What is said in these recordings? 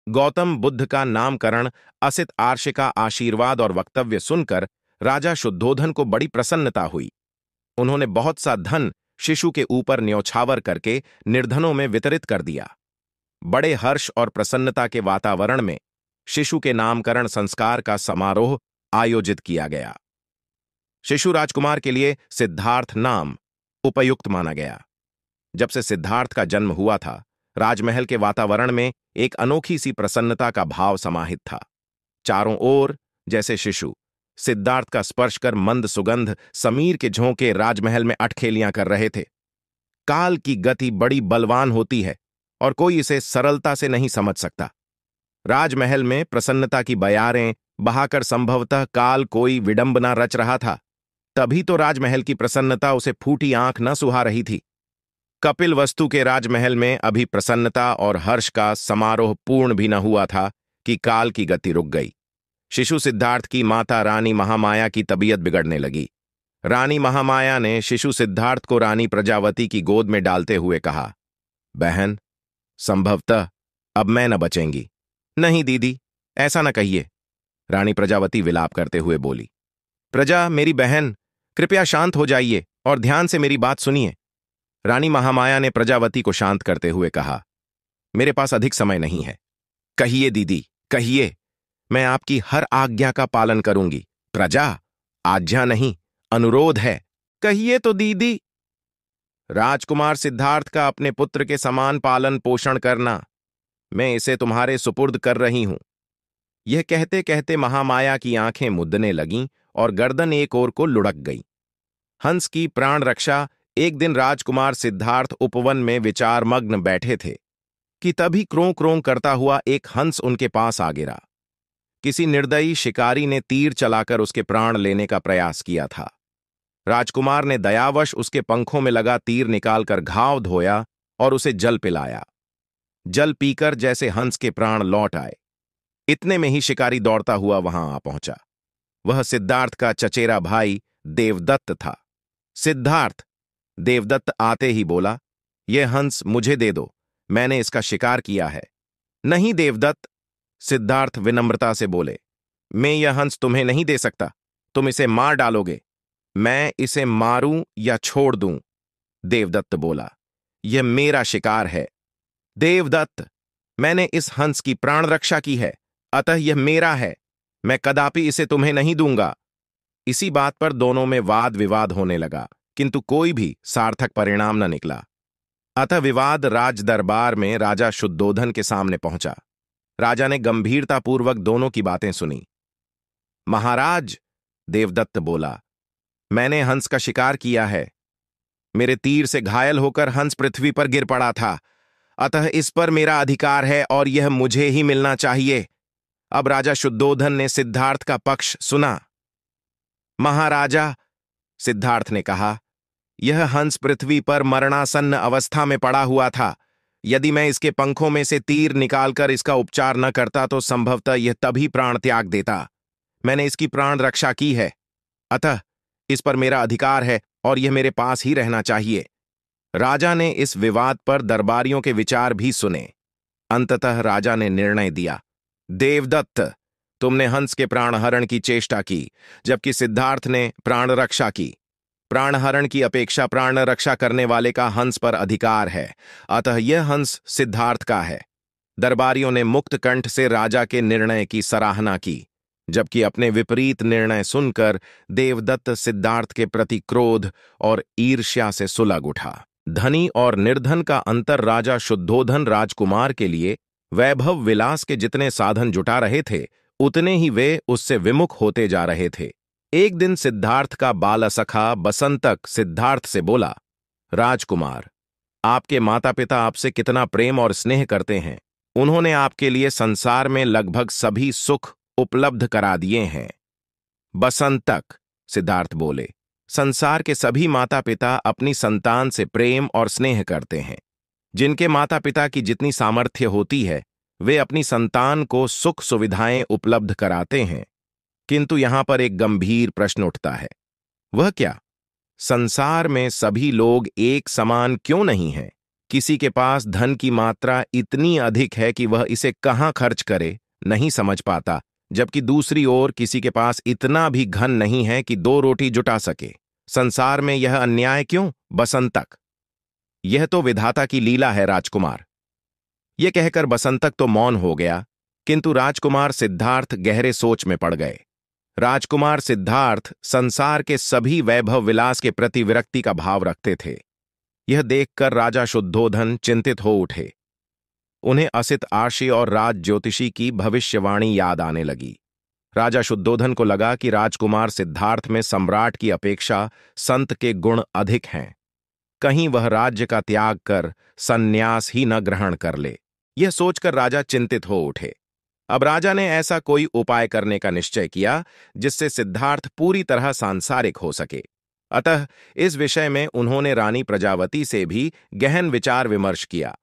गौतम बुद्ध का नामकरण, असित आर्ष का आशीर्वाद और वक्तव्य सुनकर राजा शुद्धोधन को बड़ी प्रसन्नता हुई। उन्होंने बहुत सा धन शिशु के ऊपर न्यौछावर करके निर्धनों में वितरित कर दिया। बड़े हर्ष और प्रसन्नता के वातावरण में शिशु के नामकरण संस्कार का समारोह आयोजित किया गया। शिशु राजकुमार के लिए सिद्धार्थ नाम उपयुक्त माना गया। जब से सिद्धार्थ का जन्म हुआ था, राजमहल के वातावरण में एक अनोखी सी प्रसन्नता का भाव समाहित था। चारों ओर जैसे शिशु सिद्धार्थ का स्पर्श कर मंद सुगंध समीर के झोंके राजमहल में अटखेलियां कर रहे थे। काल की गति बड़ी बलवान होती है और कोई इसे सरलता से नहीं समझ सकता। राजमहल में प्रसन्नता की बयारें बहाकर संभवतः काल कोई विडंबना रच रहा था। तभी तो राजमहल की प्रसन्नता उसे फूटी आंख न सुहा रही थी। कपिल वस्तु के राजमहल में अभी प्रसन्नता और हर्ष का समारोह पूर्ण भी न हुआ था कि काल की गति रुक गई। शिशु सिद्धार्थ की माता रानी महामाया की तबीयत बिगड़ने लगी। रानी महामाया ने शिशु सिद्धार्थ को रानी प्रजावती की गोद में डालते हुए कहा, बहन, संभवतः अब मैं न बचेंगी। नहीं दीदी, ऐसा न कहिए, रानी प्रजावती विलाप करते हुए बोली। प्रजा, मेरी बहन, कृपया शांत हो जाइए और ध्यान से मेरी बात सुनिए। रानी महामाया ने प्रजावती को शांत करते हुए कहा, मेरे पास अधिक समय नहीं है। कहिए दीदी, कहिए, मैं आपकी हर आज्ञा का पालन करूंगी। प्रजा, आज्ञा नहीं, अनुरोध है, कहिए तो दीदी। राजकुमार सिद्धार्थ का अपने पुत्र के समान पालन पोषण करना, मैं इसे तुम्हारे सुपुर्द कर रही हूं। यह कहते कहते महामाया की आंखें मुद्दने लगीं और गर्दन एक ओर को लुढ़क गई। हंस की प्राण रक्षा। एक दिन राजकुमार सिद्धार्थ उपवन में विचारमग्न बैठे थे कि तभी क्रों क्रों करता हुआ एक हंस उनके पास आ गिरा। किसी निर्दयी शिकारी ने तीर चलाकर उसके प्राण लेने का प्रयास किया था। राजकुमार ने दयावश उसके पंखों में लगा तीर निकालकर घाव धोया और उसे जल पिलाया। जल पीकर जैसे हंस के प्राण लौट आए, इतने में ही शिकारी दौड़ता हुआ वहां आ पहुंचा। वह सिद्धार्थ का चचेरा भाई देवदत्त था। सिद्धार्थ, देवदत्त आते ही बोला, यह हंस मुझे दे दो, मैंने इसका शिकार किया है। नहीं देवदत्त, सिद्धार्थ विनम्रता से बोले, मैं यह हंस तुम्हें नहीं दे सकता, तुम इसे मार डालोगे। मैं इसे मारूं या छोड़ दूं? देवदत्त बोला, यह मेरा शिकार है। देवदत्त, मैंने इस हंस की प्राण रक्षा की है, अतः यह मेरा है, मैं कदापि इसे तुम्हें नहीं दूंगा। इसी बात पर दोनों में वाद विवाद होने लगा, किंतु कोई भी सार्थक परिणाम न निकला। अतः विवाद राज दरबार में राजा शुद्धोधन के सामने पहुंचा। राजा ने गंभीरतापूर्वक दोनों की बातें सुनी। महाराज, देवदत्त बोला, मैंने हंस का शिकार किया है। मेरे तीर से घायल होकर हंस पृथ्वी पर गिर पड़ा था, अतः इस पर मेरा अधिकार है और यह मुझे ही मिलना चाहिए। अब राजा शुद्धोधन ने सिद्धार्थ का पक्ष सुना। महाराजा, सिद्धार्थ ने कहा, यह हंस पृथ्वी पर मरणासन्न अवस्था में पड़ा हुआ था। यदि मैं इसके पंखों में से तीर निकालकर इसका उपचार न करता तो संभवतः यह तभी प्राण त्याग देता। मैंने इसकी प्राण रक्षा की है, अतः इस पर मेरा अधिकार है और यह मेरे पास ही रहना चाहिए। राजा ने इस विवाद पर दरबारियों के विचार भी सुने। अंततः राजा ने निर्णय दिया, देवदत्त, तुमने हंस के प्राणहरण की चेष्टा की, जबकि सिद्धार्थ ने प्राण रक्षा की। प्राणहरण की अपेक्षा प्राण रक्षा करने वाले का हंस पर अधिकार है, अतः यह हंस सिद्धार्थ का है। दरबारियों ने मुक्त कंठ से राजा के निर्णय की सराहना की, जबकि अपने विपरीत निर्णय सुनकर देवदत्त सिद्धार्थ के प्रति क्रोध और ईर्ष्या से सुलग उठा। धनी और निर्धन का अंतर राजा शुद्धोधन राजकुमार के लिए वैभव विलास के जितने साधन जुटा रहे थे, उतने ही वे उससे विमुख होते जा रहे थे। एक दिन सिद्धार्थ का बालसखा बसंतक सिद्धार्थ से बोला, राजकुमार, आपके माता पिता आपसे कितना प्रेम और स्नेह करते हैं। उन्होंने आपके लिए संसार में लगभग सभी सुख उपलब्ध करा दिए हैं। बसंतक, सिद्धार्थ बोले, संसार के सभी माता पिता अपनी संतान से प्रेम और स्नेह करते हैं। जिनके माता पिता की जितनी सामर्थ्य होती है, वे अपनी संतान को सुख सुविधाएं उपलब्ध कराते हैं। किंतु यहां पर एक गंभीर प्रश्न उठता है। वह क्या? संसार में सभी लोग एक समान क्यों नहीं हैं? किसी के पास धन की मात्रा इतनी अधिक है कि वह इसे कहाँ खर्च करे नहीं समझ पाता, जबकि दूसरी ओर किसी के पास इतना भी धन नहीं है कि 2 रोटी जुटा सके। संसार में यह अन्याय क्यों बसंतक? यह तो विधाता की लीला है राजकुमार। यह कहकर बसंतक तो मौन हो गया, किंतु राजकुमार सिद्धार्थ गहरे सोच में पड़ गए। राजकुमार सिद्धार्थ संसार के सभी वैभव विलास के प्रति विरक्ति का भाव रखते थे। यह देखकर राजा शुद्धोधन चिंतित हो उठे। उन्हें असित आर्षि और राज ज्योतिषी की भविष्यवाणी याद आने लगी। राजा शुद्धोधन को लगा कि राजकुमार सिद्धार्थ में सम्राट की अपेक्षा संत के गुण अधिक हैं। कहीं वह राज्य का त्याग कर संन्यास ही न ग्रहण कर ले। यह सोचकर राजा चिंतित हो उठे। अब राजा ने ऐसा कोई उपाय करने का निश्चय किया जिससे सिद्धार्थ पूरी तरह सांसारिक हो सके। अतः इस विषय में उन्होंने रानी प्रजावती से भी गहन विचार विमर्श किया।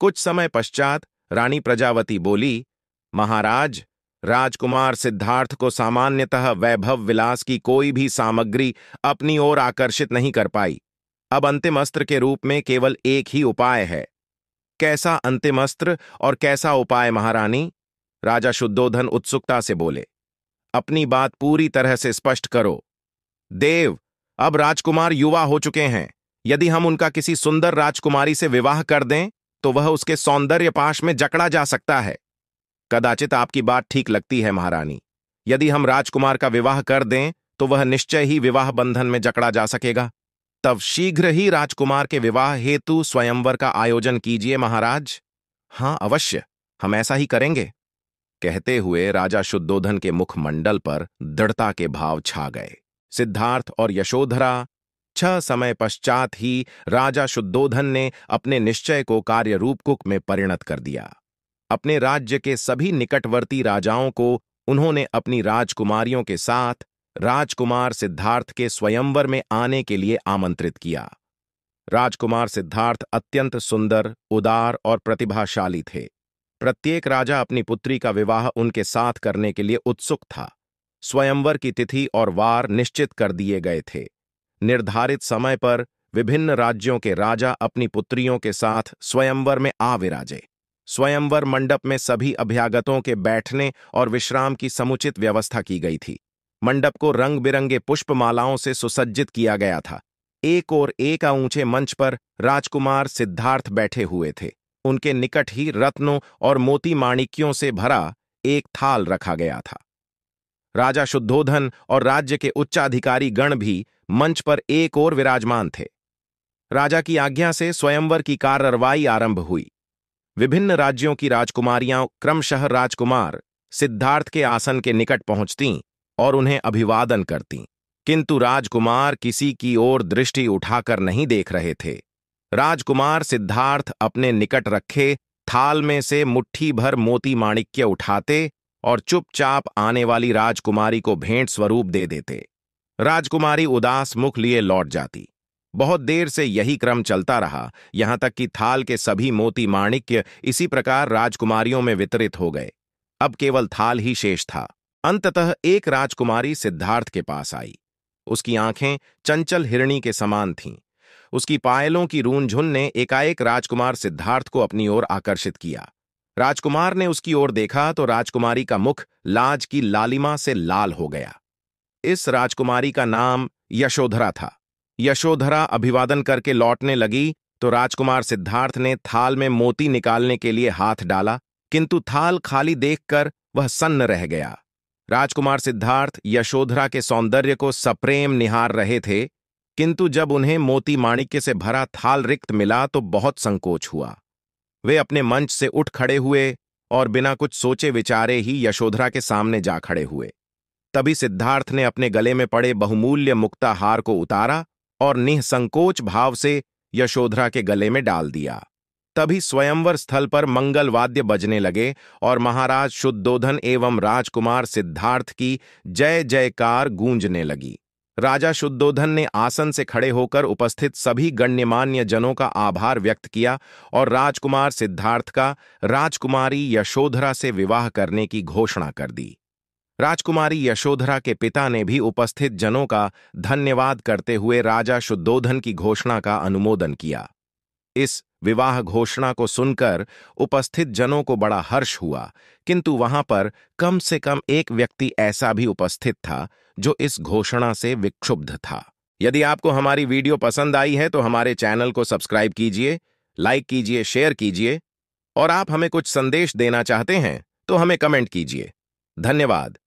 कुछ समय पश्चात रानी प्रजावती बोली, महाराज, राजकुमार सिद्धार्थ को सामान्यतः वैभव विलास की कोई भी सामग्री अपनी ओर आकर्षित नहीं कर पाई। अब अंतिम अस्त्र के रूप में केवल एक ही उपाय है। कैसा अंतिम अस्त्र और कैसा उपाय महारानी? राजा शुद्धोधन उत्सुकता से बोले। अपनी बात पूरी तरह से स्पष्ट करो। देव, अब राजकुमार युवा हो चुके हैं। यदि हम उनका किसी सुंदर राजकुमारी से विवाह कर दें तो वह उसके सौंदर्य पाश में जकड़ा जा सकता है। कदाचित आपकी बात ठीक लगती है महारानी। यदि हम राजकुमार का विवाह कर दें तो वह निश्चय ही विवाह बंधन में जकड़ा जा सकेगा। तब शीघ्र ही राजकुमार के विवाह हेतु स्वयंवर का आयोजन कीजिए महाराज। हां अवश्य, हम ऐसा ही करेंगे। कहते हुए राजा शुद्धोधन के मुखमंडल पर दृढ़ता के भाव छा गए। सिद्धार्थ और यशोधरा 6 समय पश्चात ही राजा शुद्धोधन ने अपने निश्चय को कार्य रूपकुक में परिणत कर दिया। अपने राज्य के सभी निकटवर्ती राजाओं को उन्होंने अपनी राजकुमारियों के साथ राजकुमार सिद्धार्थ के स्वयंवर में आने के लिए आमंत्रित किया। राजकुमार सिद्धार्थ अत्यंत सुंदर, उदार और प्रतिभाशाली थे। प्रत्येक राजा अपनी पुत्री का विवाह उनके साथ करने के लिए उत्सुक था। स्वयंवर की तिथि और वार निश्चित कर दिए गए थे। निर्धारित समय पर विभिन्न राज्यों के राजा अपनी पुत्रियों के साथ स्वयंवर में आ विराजे। स्वयंवर मंडप में सभी अभ्यागतों के बैठने और विश्राम की समुचित व्यवस्था की गई थी। मंडप को रंग बिरंगे पुष्पमालाओं से सुसज्जित किया गया था। एक और एक ऊंचे मंच पर राजकुमार सिद्धार्थ बैठे हुए थे। उनके निकट ही रत्नों और मोती माणिक्यों से भरा एक थाल रखा गया था। राजा शुद्धोधन और राज्य के उच्चाधिकारी गण भी मंच पर एक ओर विराजमान थे। राजा की आज्ञा से स्वयंवर की कार्रवाई आरंभ हुई। विभिन्न राज्यों की राजकुमारियां क्रमशः राजकुमार सिद्धार्थ के आसन के निकट पहुंचतीं और उन्हें अभिवादन करतीं, किंतु राजकुमार किसी की ओर दृष्टि उठाकर नहीं देख रहे थे। राजकुमार सिद्धार्थ अपने निकट रखे थाल में से मुट्ठी भर मोती माणिक्य उठाते और चुपचाप आने वाली राजकुमारी को भेंट स्वरूप दे देते। राजकुमारी उदास मुख लिए लौट जाती। बहुत देर से यही क्रम चलता रहा, यहां तक कि थाल के सभी मोती माणिक्य इसी प्रकार राजकुमारियों में वितरित हो गए। अब केवल थाल ही शेष था। अंततः एक राजकुमारी सिद्धार्थ के पास आई। उसकी आंखें चंचल हिरणी के समान थीं। उसकी पायलों की रूंझुन ने एकाएक राजकुमार सिद्धार्थ को अपनी ओर आकर्षित किया। राजकुमार ने उसकी ओर देखा तो राजकुमारी का मुख लाज की लालिमा से लाल हो गया। इस राजकुमारी का नाम यशोधरा था। यशोधरा अभिवादन करके लौटने लगी तो राजकुमार सिद्धार्थ ने थाल में मोती निकालने के लिए हाथ डाला, किंतु थाल खाली देखकर वह सन्न रह गया। राजकुमार सिद्धार्थ यशोधरा के सौंदर्य को सप्रेम निहार रहे थे, किंतु जब उन्हें मोती माणिक्य से भरा थाल रिक्त मिला तो बहुत संकोच हुआ। वे अपने मंच से उठ खड़े हुए और बिना कुछ सोचे विचारे ही यशोधरा के सामने जा खड़े हुए। तभी सिद्धार्थ ने अपने गले में पड़े बहुमूल्य मुक्ताहार को उतारा और निःसंकोच भाव से यशोधरा के गले में डाल दिया। तभी स्वयंवर स्थल पर मंगल वाद्य बजने लगे और महाराज शुद्धोधन एवं राजकुमार सिद्धार्थ की जय जयकार गूंजने लगी। राजा शुद्धोधन ने आसन से खड़े होकर उपस्थित सभी गण्यमान्य जनों का आभार व्यक्त किया और राजकुमार सिद्धार्थ का राजकुमारी यशोधरा से विवाह करने की घोषणा कर दी। राजकुमारी यशोधरा के पिता ने भी उपस्थित जनों का धन्यवाद करते हुए राजा शुद्धोधन की घोषणा का अनुमोदन किया। इस विवाह घोषणा को सुनकर उपस्थित जनों को बड़ा हर्ष हुआ, किंतु वहां पर कम से कम एक व्यक्ति ऐसा भी उपस्थित था जो इस घोषणा से विक्षुब्ध था। यदि आपको हमारी वीडियो पसंद आई है तो हमारे चैनल को सब्सक्राइब कीजिए, लाइक कीजिए, शेयर कीजिए और आप हमें कुछ संदेश देना चाहते हैं तो हमें कमेंट कीजिए। धन्यवाद।